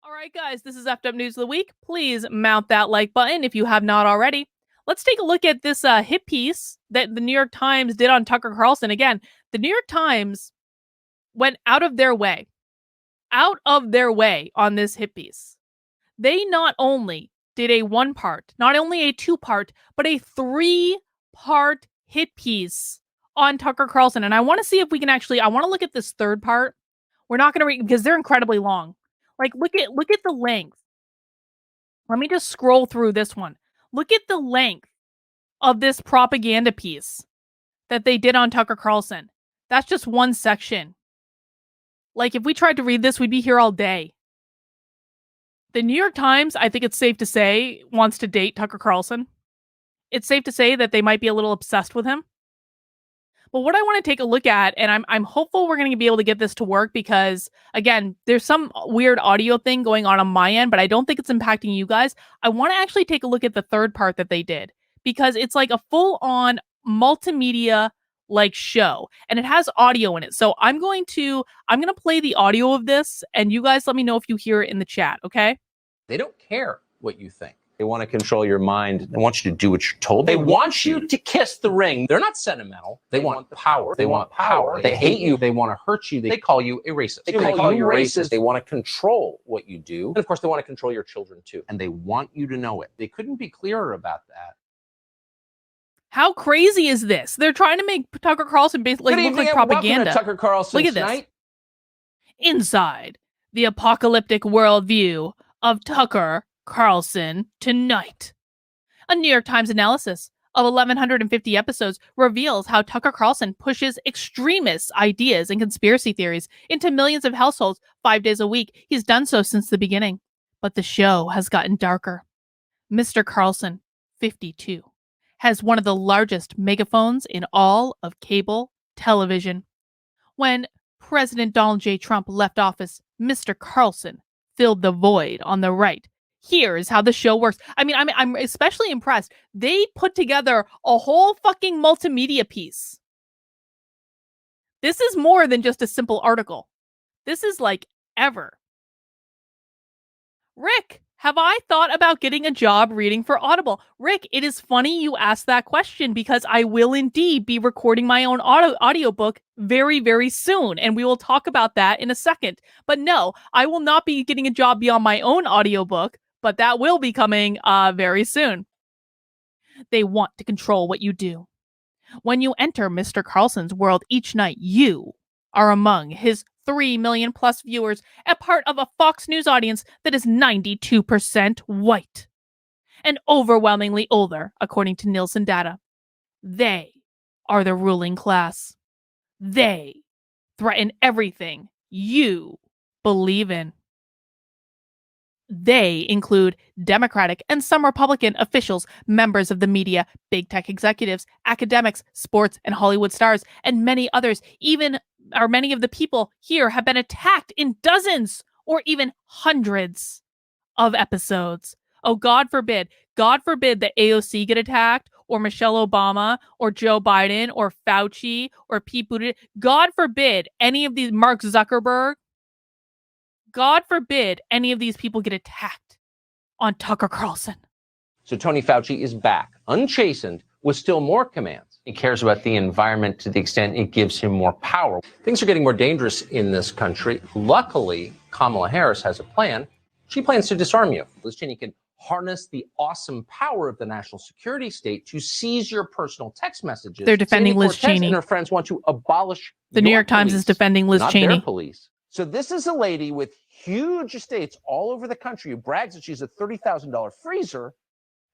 All right, guys, this is F'd Up News of the Week. Please mount that like button if you have not already. Let's take a look at this hit piece that the New York Times did on Tucker Carlson. Again, the New York Times went out of their way on this hit piece. They not only did a one-part, not only a two-part, but a three-part hit piece on Tucker Carlson. And I want to see if we can I want to look at this third part. We're not going to read because they're incredibly long. Like, look at the length. Let me just scroll through this one. Look at the length of this propaganda piece that they did on Tucker Carlson. That's just one section. Like, if we tried to read this, we'd be here all day. The New York Times, I think it's safe to say, wants to date Tucker Carlson. It's safe to say that they might be a little obsessed with him. But what I want to take a look at, and I'm hopeful we're going to be able to get this to work because, again, there's some weird audio thing going on my end, but I don't think it's impacting you guys. I want to actually take a look at the third part that they did because it's like a full-on multimedia like show and it has audio in it. So I'm going to play the audio of this and you guys let me know if you hear it in the chat, okay? They don't care what you think. They want to control your mind. They want you to do what you're told. They want you to kiss the ring. They're not sentimental. They want power. They want power. They hate you. They want to hurt you. They call you a racist. They call you racist. They want to control what you do. And of course, they want to control your children too. And they want you to know it. They couldn't be clearer about that. How crazy is this? They're trying to make Tucker Carlson basically look like propaganda. Welcome to Tucker Carlson. Look at this. Inside the apocalyptic worldview of Tucker Carlson tonight. A New York Times analysis of 1,150 episodes reveals how Tucker Carlson pushes extremist ideas and conspiracy theories into millions of households 5 days a week. He's done so since the beginning. But the show has gotten darker. Mr. Carlson, 52, has one of the largest megaphones in all of cable television. When President Donald J. Trump left office, Mr. Carlson filled the void on the right. Here is how the show works. I'm especially impressed. They put together a whole fucking multimedia piece. This is more than just a simple article. This is like ever. Rick, have I thought about getting a job reading for Audible? Rick, it is funny you asked that question because I will indeed be recording my own audiobook very, very soon. And we will talk about that in a second. But no, I will not be getting a job beyond my own audiobook, but that will be coming very soon. They want to control what you do. When you enter Mr. Carlson's world each night, you are among his 3 million plus viewers, a part of a Fox News audience that is 92% white and overwhelmingly older, according to Nielsen data. They are the ruling class. They threaten everything you believe in. They include Democratic and some Republican officials, members of the media, big tech executives, academics, sports and Hollywood stars, and many others. Many of the people here have been attacked in dozens or even hundreds of episodes. Oh, God forbid that AOC get attacked, or Michelle Obama, or Joe Biden, or Fauci, or Pete Buttigieg. God forbid any of these, Mark Zuckerberg. God forbid any of these people get attacked on Tucker Carlson. So Tony Fauci is back, unchastened, with still more commands. He cares about the environment to the extent it gives him more power. Things are getting more dangerous in this country. Luckily, Kamala Harris has a plan. She plans to disarm you. Liz Cheney can harness the awesome power of the national security state to seize your personal text messages. They're defending Liz Cheney. And her friends want to abolish the New York Times is defending Liz Cheney. Not their police. So this is a lady with huge estates all over the country who brags that she's a $30,000 freezer,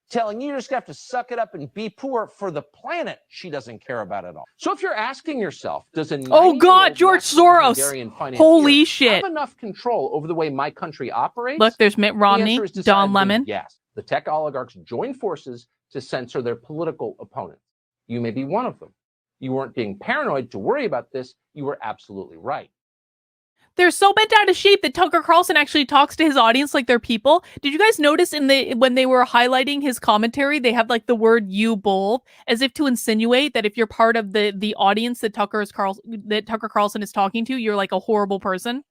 telling you just have to suck it up and be poor for the planet she doesn't care about at all. So if you're asking yourself, does a George Soros, holy shit, have enough control over the way my country operates? Look, there's Mitt Romney, Don Lemon. Yes, the tech oligarchs join forces to censor their political opponents. You may be one of them. You weren't being paranoid to worry about this. You were absolutely right. They're so bent out of shape that Tucker Carlson actually talks to his audience like they're people. Did you guys notice when they were highlighting his commentary, they have like the word "you" bold, as if to insinuate that if you're part of the audience that Tucker Carlson is talking to, you're like a horrible person?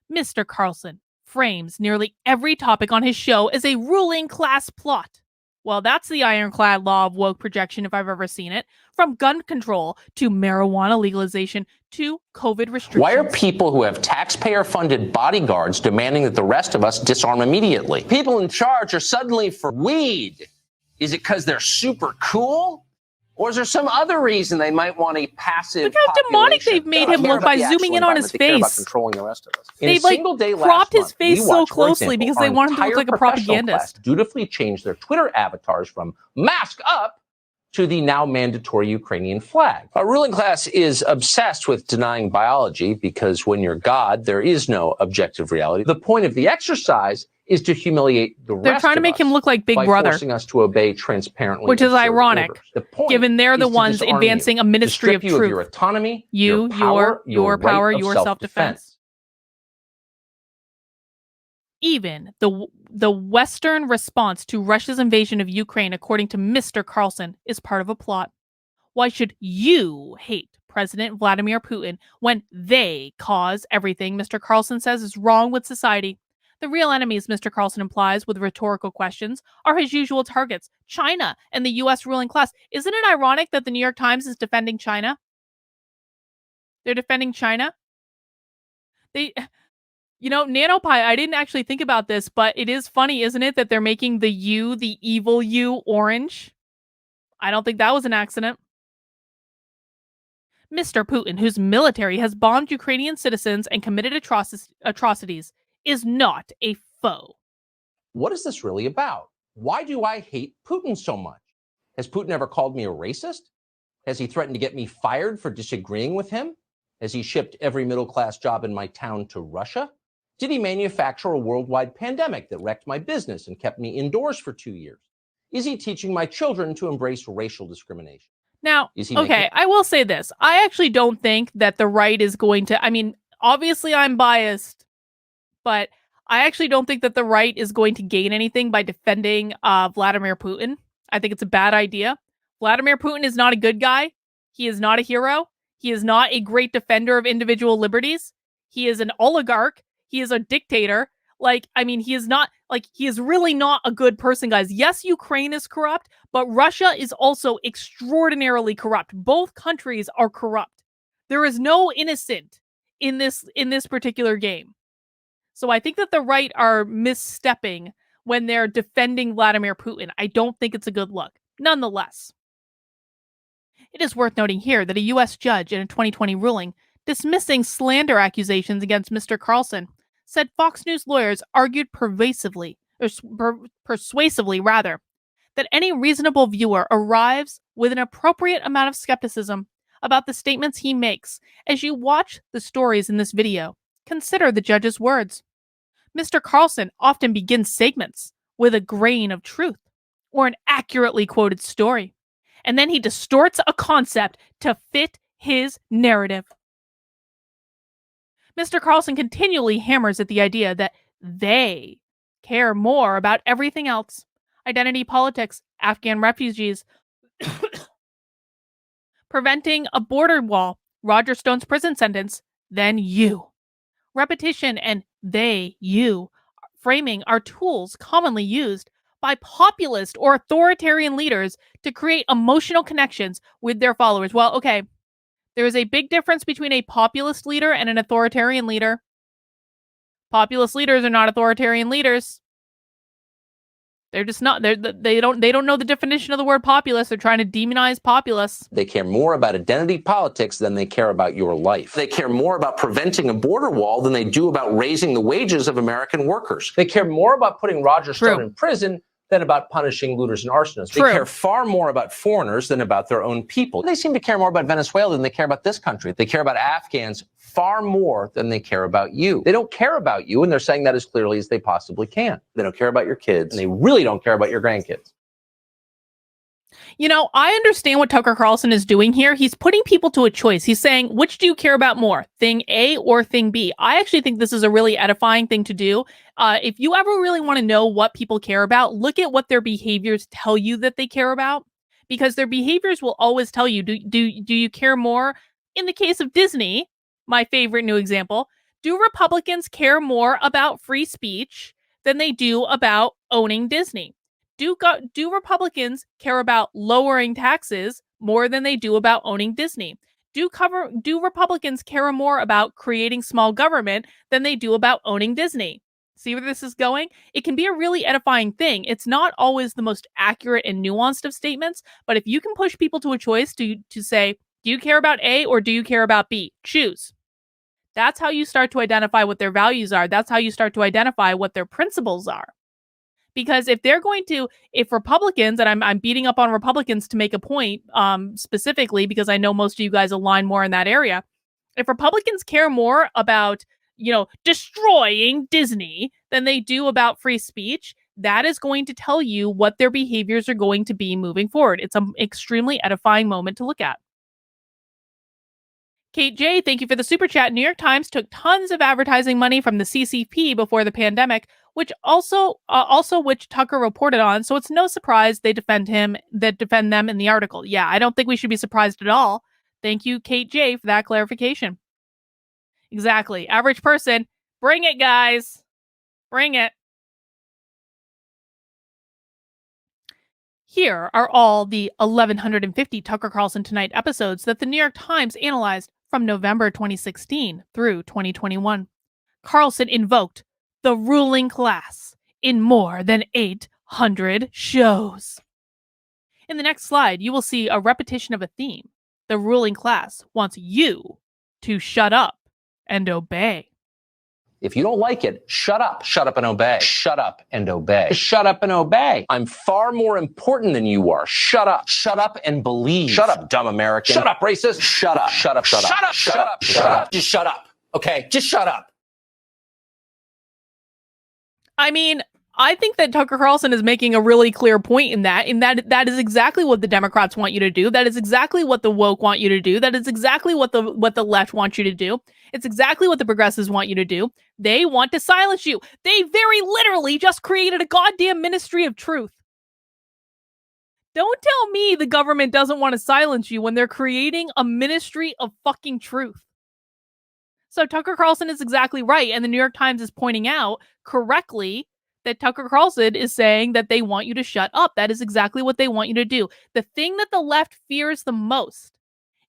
Mr. Carlson, frames nearly every topic on his show as a ruling class plot. Well, that's the ironclad law of woke projection if I've ever seen it. From gun control to marijuana legalization to COVID restrictions. Why are people who have taxpayer-funded bodyguards demanding that the rest of us disarm immediately? People in charge are suddenly for weed. Is it because they're super cool? Or is there some other reason they might want a passive Look how demonic population? they've made him look by zooming in on his They care about face. controlling the rest of us. They've cropped his face so closely because they want him to look like a propagandist. Dutifully changed their Twitter avatars from mask up to the now mandatory Ukrainian flag. Our ruling class is obsessed with denying biology because when you're God, there is no objective reality. The point of the exercise is to humiliate the rest of us. They're trying to make him look like Big by Brother, forcing us to obey transparently, which is ironic, given they're the is to ones disarm advancing you, a ministry of to strip you truth. your autonomy, your power, your right self-defense. Even the Western response to Russia's invasion of Ukraine, according to Mr. Carlson, is part of a plot. Why should you hate President Vladimir Putin when they cause everything Mr. Carlson says is wrong with society? The real enemies, Mr. Carlson implies with rhetorical questions, are his usual targets, China and the U.S. ruling class. Isn't it ironic that the New York Times is defending China? They're defending China? NanoPie, I didn't actually think about this, but it is funny, isn't it, that they're making the evil U, orange? I don't think that was an accident. Mr. Putin, whose military has bombed Ukrainian citizens and committed atrocities, is not a foe. What is this really about? Why do I hate Putin so much? Has Putin ever called me a racist? Has he threatened to get me fired for disagreeing with him? Has he shipped every middle-class job in my town to Russia? Did he manufacture a worldwide pandemic that wrecked my business and kept me indoors for 2 years? Is he teaching my children to embrace racial discrimination? Now, okay, I will say this. I actually don't think that the right is going to, obviously I'm biased, but I actually don't think that the right is going to gain anything by defending Vladimir Putin. I think it's a bad idea. Vladimir Putin is not a good guy. He is not a hero. He is not a great defender of individual liberties. He is an oligarch. He is a dictator. He is not, he is really not a good person, guys. Yes, Ukraine is corrupt, but Russia is also extraordinarily corrupt. Both countries are corrupt. There is no innocent in this particular game. So I think that the right are misstepping when they're defending Vladimir Putin. I don't think it's a good look. Nonetheless, it is worth noting here that a U.S. judge in a 2020 ruling dismissing slander accusations against Mr. Carlson said Fox News lawyers argued persuasively, that any reasonable viewer arrives with an appropriate amount of skepticism about the statements he makes. As you watch the stories in this video, consider the judge's words. Mr. Carlson often begins segments with a grain of truth or an accurately quoted story, and then he distorts a concept to fit his narrative. Mr. Carlson continually hammers at the idea that they care more about everything else: identity politics, Afghan refugees, preventing a border wall, Roger Stone's prison sentence, than you. Repetition and you framing are tools commonly used by populist or authoritarian leaders to create emotional connections with their followers. Well, okay, there is a big difference between a populist leader and an authoritarian leader. Populist leaders are not authoritarian leaders. They're just not. They don't know the definition of the word populist. They're trying to demonize populists. They care more about identity politics than they care about your life. They care more about preventing a border wall than they do about raising the wages of American workers. They care more about putting Roger Stone in prison than about punishing looters and arsonists. They care far more about foreigners than about their own people. They seem to care more about Venezuela than they care about this country. They care about Afghans far more than they care about you. They don't care about you, and they're saying that as clearly as they possibly can. They don't care about your kids, and they really don't care about your grandkids. I understand what Tucker Carlson is doing here. He's putting people to a choice. He's saying, which do you care about more, thing A or thing B? I actually think this is a really edifying thing to do. If you ever really want to know what people care about, look at what their behaviors tell you that they care about, because their behaviors will always tell you, do you care more? In the case of Disney, my favorite new example, Do Republicans care more about free speech than they do about owning Disney? Do Republicans care about lowering taxes more than they do about owning Disney? Do Republicans care more about creating small government than they do about owning Disney? See where this is going? It can be a really edifying thing. It's not always the most accurate and nuanced of statements, but if you can push people to a choice to say, do you care about A or do you care about B? Choose. That's how you start to identify what their values are. That's how you start to identify what their principles are. Because if Republicans, and I'm beating up on Republicans to make a point specifically because I know most of you guys align more in that area. If Republicans care more about, destroying Disney than they do about free speech, that is going to tell you what their behaviors are going to be moving forward. It's an extremely edifying moment to look at. Kate J, thank you for the super chat. New York Times took tons of advertising money from the CCP before the pandemic, which which Tucker reported on. So it's no surprise they defend them in the article. Yeah, I don't think we should be surprised at all. Thank you, Kate J, for that clarification. Exactly. Average person, bring it, guys. Bring it. Here are all the 1,150 Tucker Carlson Tonight episodes that the New York Times analyzed from November 2016 through 2021. Carlson invoked the ruling class in more than 800 shows. In the next slide, you will see a repetition of a theme. The ruling class wants you to shut up and obey. If you don't like it, shut up. Shut up and obey. Shut up and obey. Shut up and obey. I'm far more important than you are. Shut up. Shut up and believe. Shut up, dumb American. Shut up, racist. Shut up. Shut up. Shut up. Shut up. Shut up. Shut up. Just shut up. Okay? Just shut up. I mean, I think that Tucker Carlson is making a really clear point in that that is exactly what the Democrats want you to do. That is exactly what the woke want you to do. That is exactly what the left wants you to do. It's exactly what the progressives want you to do. They want to silence you. They very literally just created a goddamn ministry of truth. Don't tell me the government doesn't want to silence you when they're creating a ministry of fucking truth. So Tucker Carlson is exactly right. And the New York Times is pointing out correctly that Tucker Carlson is saying that they want you to shut up. That is exactly what they want you to do. The thing that the left fears the most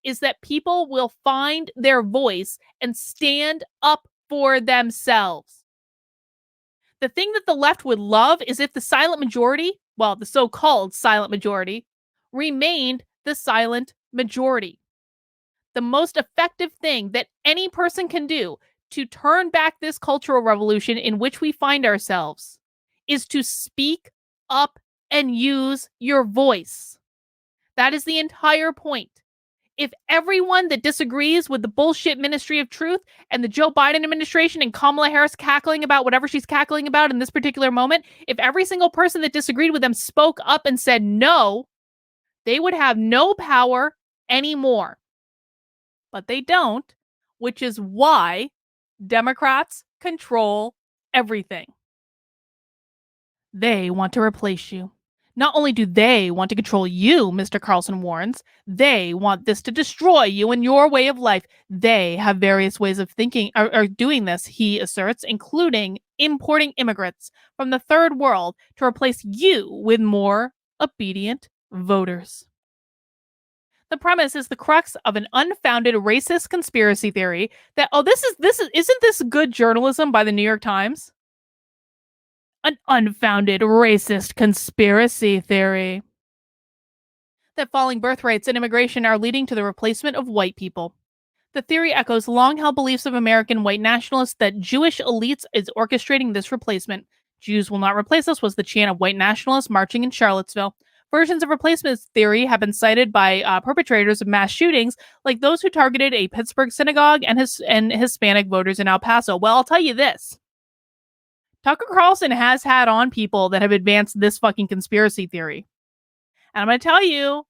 is that people will find their voice and stand up for themselves. The thing that the left would love is if the silent majority, well, the so-called silent majority, remained the silent majority. The most effective thing that any person can do to turn back this cultural revolution in which we find ourselves is to speak up and use your voice. That is the entire point. If everyone that disagrees with the bullshit Ministry of Truth and the Joe Biden administration and Kamala Harris cackling about whatever she's cackling about in this particular moment, if every single person that disagreed with them spoke up and said no, they would have no power anymore. But they don't, which is why Democrats control everything. They want to replace you. Not only do they want to control you, Mr. Carlson warns, they want this to destroy you and your way of life. They have various ways of thinking or doing this, he asserts, including importing immigrants from the third world to replace you with more obedient voters. The premise is the crux of an unfounded racist conspiracy theory that, isn't this good journalism by the New York Times? An unfounded racist conspiracy theory that falling birth rates and immigration are leading to the replacement of white people. The theory echoes long-held beliefs of American white nationalists that Jewish elites is orchestrating this replacement. Jews will not replace us was the chant of white nationalists marching in Charlottesville. Versions of replacement theory have been cited by perpetrators of mass shootings, like those who targeted a Pittsburgh synagogue and Hispanic voters in El Paso. Well, I'll tell you this. Tucker Carlson has had on people that have advanced this fucking conspiracy theory. And I'm going to tell you,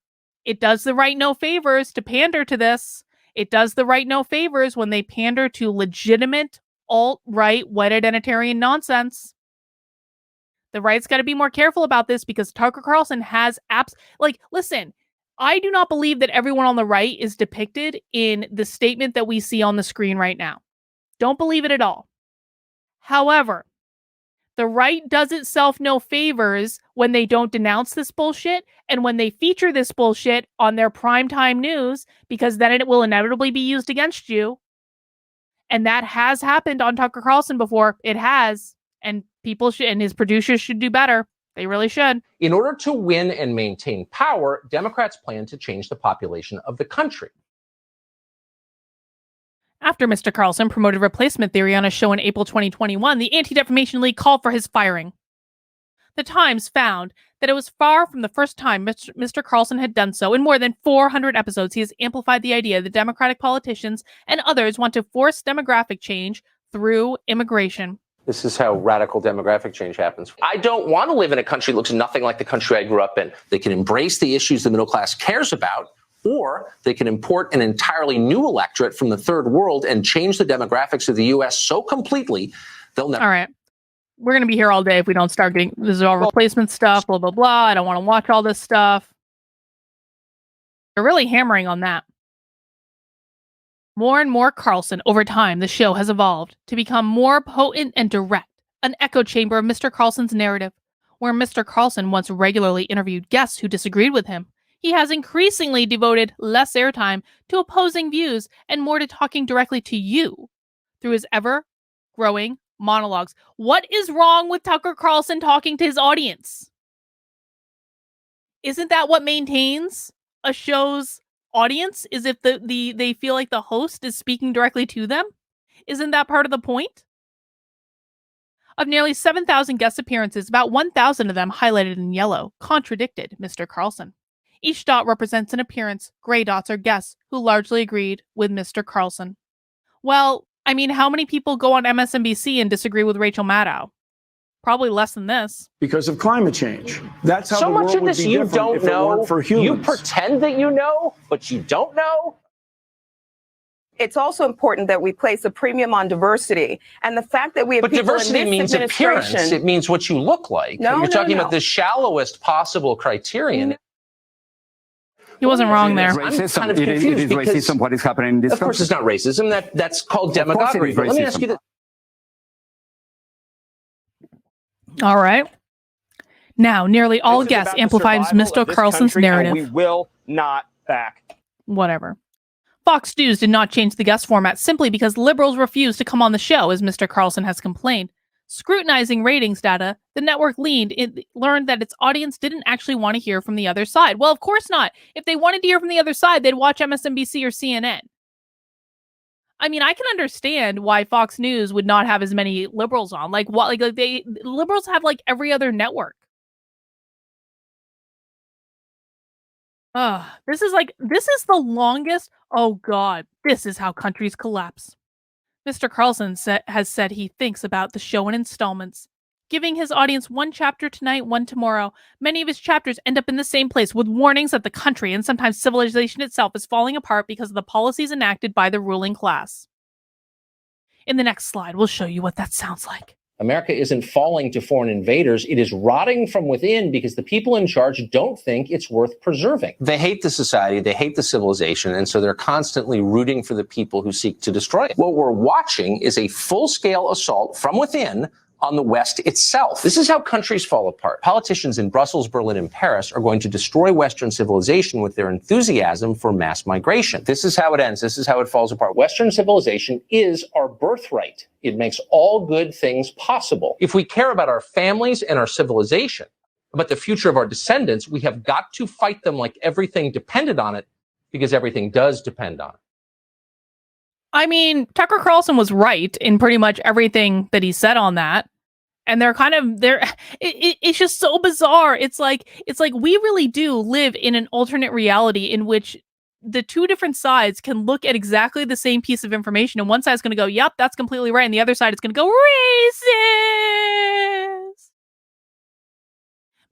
it does the right no favors to pander to this. It does the right no favors when they pander to legitimate alt-right white identitarian nonsense. The right's got to be more careful about this because Tucker Carlson has apps. Listen, I do not believe that everyone on the right is depicted in the statement that we see on the screen right now. Don't believe it at all. However, the right does itself no favors when they don't denounce this bullshit and when they feature this bullshit on their primetime news, because then it will inevitably be used against you. And that has happened on Tucker Carlson before. It has. And people should, and his producers should do better. They really should. In order to win and maintain power, Democrats plan to change the population of the country. After Mr. Carlson promoted replacement theory on a show in April 2021, the Anti-Defamation League called for his firing. The Times found that it was far from the first time Mr. Carlson had done so. In more than 400 episodes, he has amplified the idea that Democratic politicians and others want to force demographic change through immigration. This is how radical demographic change happens. I don't want to live in a country that looks nothing like the country I grew up in. They can embrace the issues the middle class cares about, or they can import an entirely new electorate from the third world and change the demographics of the U.S. so completely they'll never. All right. We're going to be here all day if we don't start getting, this is all replacement stuff, blah, blah, blah. I don't want to watch all this stuff. They're really hammering on that. More and more Carlson over time, the show has evolved to become more potent and direct, an echo chamber of Mr. Carlson's narrative. Where Mr. Carlson once regularly interviewed guests who disagreed with him, he has increasingly devoted less airtime to opposing views and more to talking directly to you through his ever-growing monologues. What is wrong with Tucker Carlson talking to his audience? Isn't that what maintains a show's audience? Is if they feel like the host is speaking directly to them? Isn't that part of the point? Of nearly 7,000 guest appearances, about 1,000 of them, highlighted in yellow, contradicted Mr. Carlson. Each dot represents an appearance. Gray dots are guests who largely agreed with Mr. Carlson. Well, I mean, how many people go on MSNBC and disagree with Rachel Maddow? Probably less than this. Because of climate change. That's how so the much world of would this be you different don't if it know. weren't for humans. You pretend that you know, but you don't know. It's also important that we place a premium on diversity, and the fact that we have but people diversity in this means appearance. administration. It means what you look like. No, You're no, talking no. about the shallowest possible criterion. He wasn't wrong there. Racism. I'm kind of It confused is because, racism what is happening in this of course, country. it's not racism. That's called Of course it demagoguery. is But let me ask racism. you this. All right. Now, nearly all This is guests about the amplifies survival Mr. of this Carlson's country, and narrative. we will not back. Whatever. Fox News did not change the guest format simply because liberals refused to come on the show, as Mr. Carlson has complained. Scrutinizing ratings data, the network learned that its audience didn't actually want to hear from the other side. Well, of course not. If they wanted to hear from the other side, they'd watch MSNBC or CNN. I mean, I can understand why Fox News would not have as many liberals on. Like, what? Like liberals have like every other network. This is the longest. Oh God, this is how countries collapse. Mr. Carlson has said he thinks about the show in installments, giving his audience one chapter tonight, one tomorrow. Many of his chapters end up in the same place with warnings that the country and sometimes civilization itself is falling apart because of the policies enacted by the ruling class. In the next slide, we'll show you what that sounds like. America isn't falling to foreign invaders. It is rotting from within because the people in charge don't think it's worth preserving. They hate the society. They hate the civilization. And so they're constantly rooting for the people who seek to destroy it. What we're watching is a full-scale assault from within on the West itself. This is how countries fall apart. Politicians in Brussels, Berlin, and Paris are going to destroy Western civilization with their enthusiasm for mass migration. This is how it ends. This is how it falls apart. Western civilization is our birthright. It makes all good things possible. If we care about our families and our civilization, about the future of our descendants, we have got to fight them like everything depended on it, because everything does depend on it. I mean, Tucker Carlson was right in pretty much everything that he said on that. And it's just so bizarre. It's like we really do live in an alternate reality in which the two different sides can look at exactly the same piece of information. And one side's going to go, yep, that's completely right. And the other side is going to go, racist.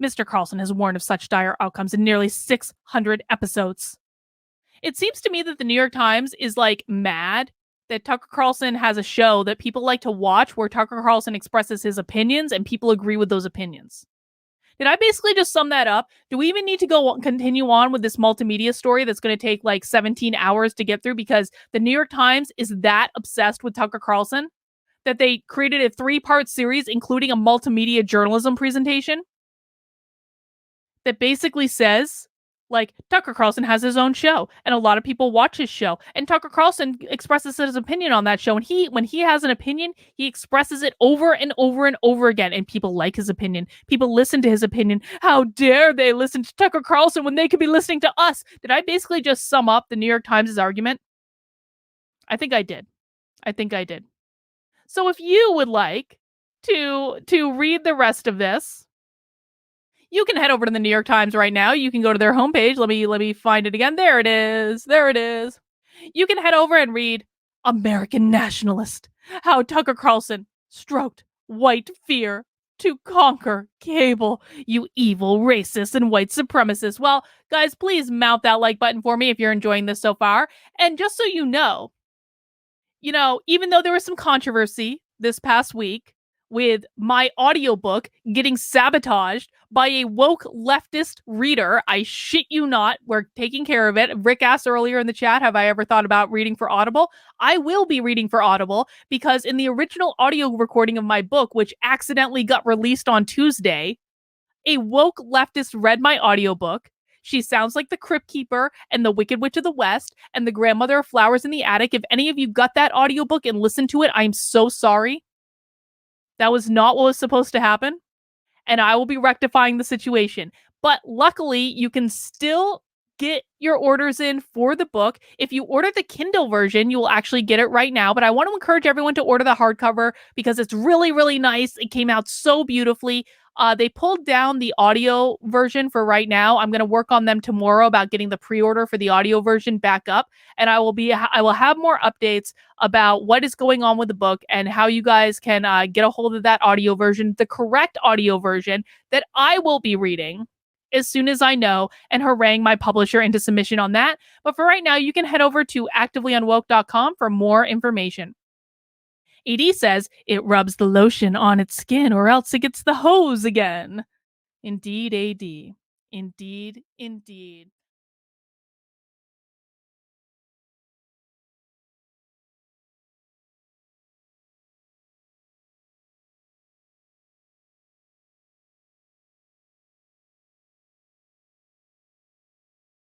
Mr. Carlson has warned of such dire outcomes in nearly 600 episodes. It seems to me that the New York Times is like mad that Tucker Carlson has a show that people like to watch where Tucker Carlson expresses his opinions and people agree with those opinions. Did I basically just sum that up? Do we even need to continue on with this multimedia story that's going to take like 17 hours to get through because the New York Times is that obsessed with Tucker Carlson that they created a 3-part series, including a multimedia journalism presentation that basically says, like, Tucker Carlson has his own show, and a lot of people watch his show, and Tucker Carlson expresses his opinion on that show, and when he has an opinion, he expresses it over and over and over again, and people like his opinion. People listen to his opinion. How dare they listen to Tucker Carlson when they could be listening to us? Did I basically just sum up the New York Times' argument? I think I did. So if you would like to read the rest of this, you can head over to the New York Times right now. You can go to their homepage. Let me find it again. There it is. You can head over and read American Nationalist, how Tucker Carlson stroked white fear to conquer cable, you evil racist and white supremacist. Well, guys, please mount that like button for me if you're enjoying this so far. And just so you know, even though there was some controversy this past week with my audiobook getting sabotaged by a woke leftist reader, I shit you not, we're taking care of it. Rick asked earlier in the chat, have I ever thought about reading for Audible? I will be reading for Audible because in the original audio recording of my book, which accidentally got released on Tuesday, a woke leftist read my audiobook. She sounds like the Crypt Keeper and the Wicked Witch of the West and the Grandmother of Flowers in the Attic. If any of you got that audiobook and listened to it, I'm so sorry. That was not what was supposed to happen. And I will be rectifying the situation. But luckily, you can still get your orders in for the book. If you order the Kindle version, you will actually get it right now. But I want to encourage everyone to order the hardcover because it's really, really nice. It came out so beautifully. They pulled down the audio version for right now. I'm going to work on them tomorrow about getting the pre-order for the audio version back up. And I will have more updates about what is going on with the book and how you guys can get a hold of that audio version, the correct audio version that I will be reading as soon as I know, and harangue my publisher into submission on that. But for right now, you can head over to activelyunwoke.com for more information. AD says it rubs the lotion on its skin or else it gets the hose again. Indeed, AD. Indeed.